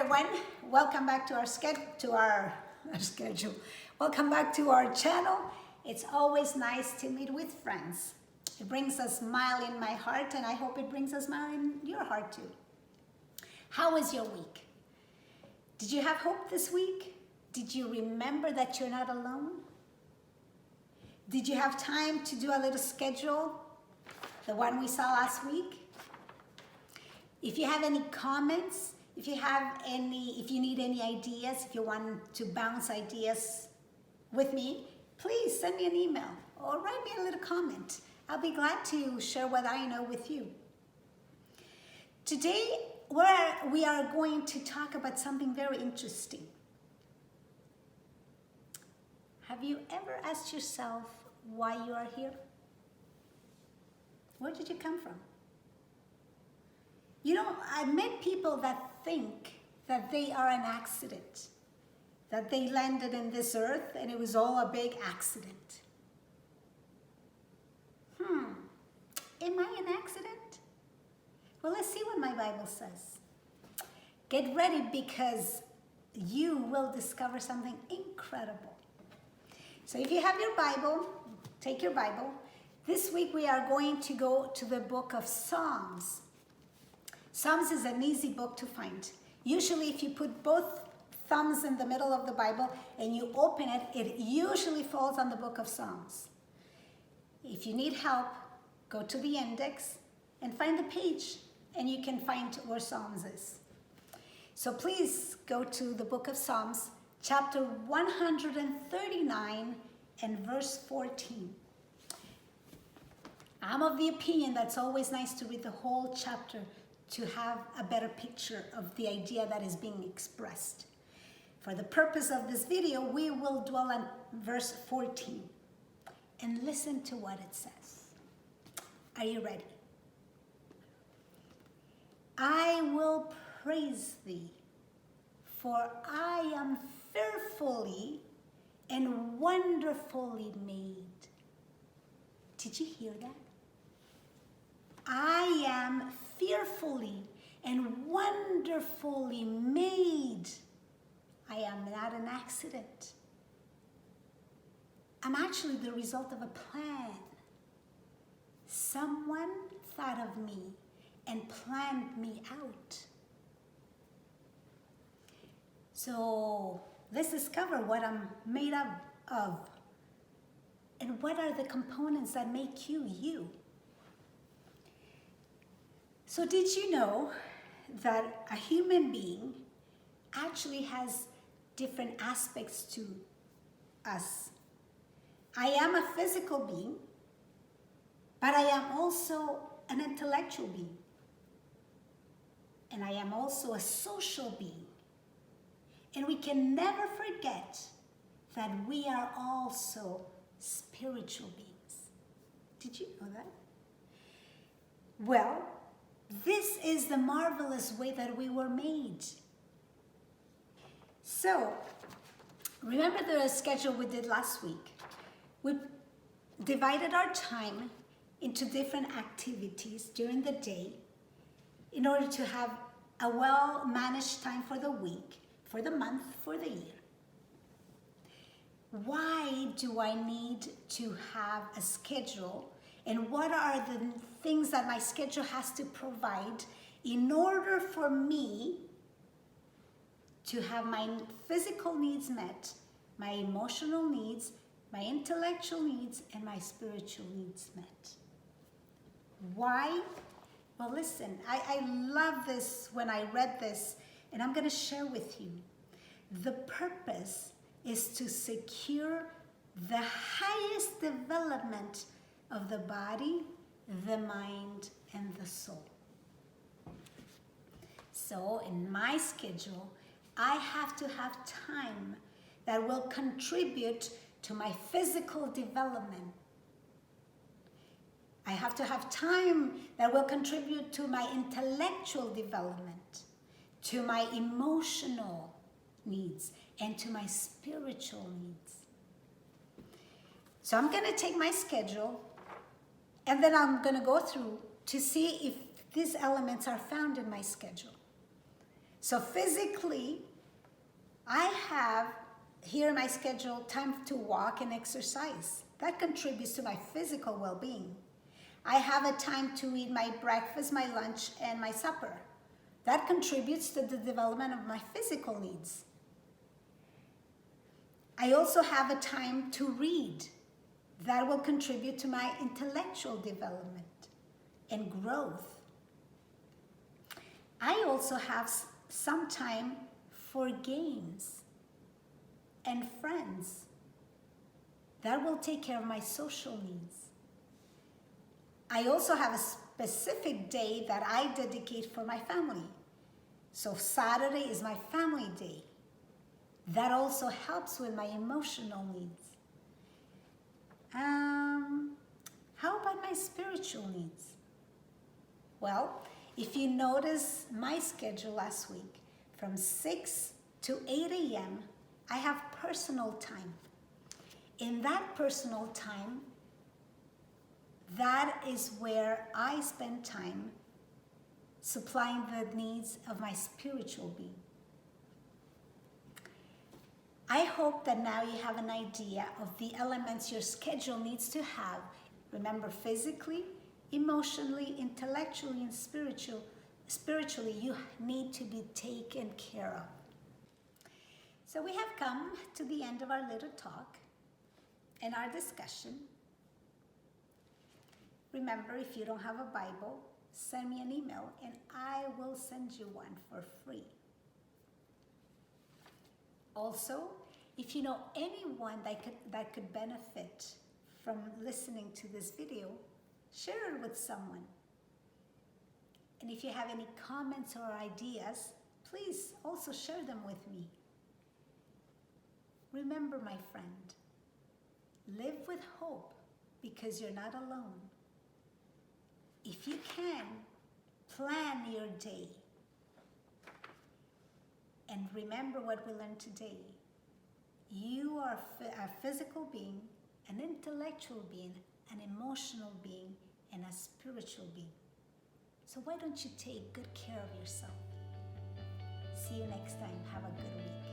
everyone. Welcome back to our schedule. Welcome back to our channel. It's always nice to meet with friends. It brings a smile in my heart, and I hope it brings a smile in your heart too. How was your week? Did you have hope this week? Did you remember that you're not alone? Did you have time to do a little schedule, the one we saw last week? If you have any comments, if you need any ideas, if you want to bounce ideas with me, please send me an email or write me a little comment. I'll be glad to share what I know with you. Today, we are going to talk about something very interesting. Have you ever asked yourself why you are here? Where did you come from? You know, I've met people that think that they are an accident, that they landed in this earth and it was all a big accident. Am I an accident? Well, let's see what my Bible says. Get ready because you will discover something incredible. So if you have your Bible, take your Bible. This week we are going to go to the book of Psalms. Psalms is an easy book to find. Usually if you put both thumbs in the middle of the Bible and you open it, it usually falls on the book of Psalms. If you need help, go to the index and find the page and you can find where Psalms is. So please go to the book of Psalms, chapter 139 and verse 14. I'm of the opinion that's always nice to read the whole chapter to have a better picture of the idea that is being expressed. For the purpose of this video, we will dwell on verse 14 and listen to what it says. Are you ready? I will praise thee, for I am fearfully and wonderfully made. Did you hear that? I am fearfully and wonderfully made. I am not an accident. I'm actually the result of a plan. Someone thought of me and planned me out. So let's discover what I'm made up of and what are the components that make you, you. So did you know that a human being actually has different aspects to us? I am a physical being, but I am also an intellectual being. And I am also a social being. And we can never forget that we are also spiritual beings. Did you know that? Well, this is the marvelous way that we were made. So, remember the schedule we did last week? We divided our time into different activities during the day in order to have a well-managed time for the week, for the month, for the year. Why do I need to have a schedule? And what are the things that my schedule has to provide in order for me to have my physical needs met, my emotional needs, my intellectual needs, and my spiritual needs met? Why? Well, listen, I love this when I read this, and I'm going to share with you. The purpose is to secure the highest development of the body, the mind, and the soul. So in my schedule, I have to have time that will contribute to my physical development. I have to have time that will contribute to my intellectual development, to my emotional needs, and to my spiritual needs. So I'm going to take my schedule and then I'm going to go through to see if these elements are found in my schedule. So physically, I have here in my schedule time to walk and exercise. That contributes to my physical well-being. I have a time to eat my breakfast, my lunch, and my supper. That contributes to the development of my physical needs. I also have a time to read. That will contribute to my intellectual development and growth. I also have some time for games and friends. That will take care of my social needs. I also have a specific day that I dedicate for my family. So Saturday is my family day. That also helps with my emotional needs. How about my spiritual needs? Well, if you notice my schedule last week, from 6 to 8 a.m., I have personal time. In that personal time, that is where I spend time supplying the needs of my spiritual being. I hope that now you have an idea of the elements your schedule needs to have. Remember, physically, emotionally, intellectually, and spiritually, you need to be taken care of. So we have come to the end of our little talk and our discussion. Remember, if you don't have a Bible, send me an email and I will send you one for free. Also, if you know anyone that could benefit from listening to this video, share it with someone. And if you have any comments or ideas, please also share them with me. Remember, my friend, live with hope because you're not alone. If you can, plan your day. And remember what we learned today. You are a physical being, an intellectual being, an emotional being, and a spiritual being. So why don't you take good care of yourself? See you next time. Have a good week.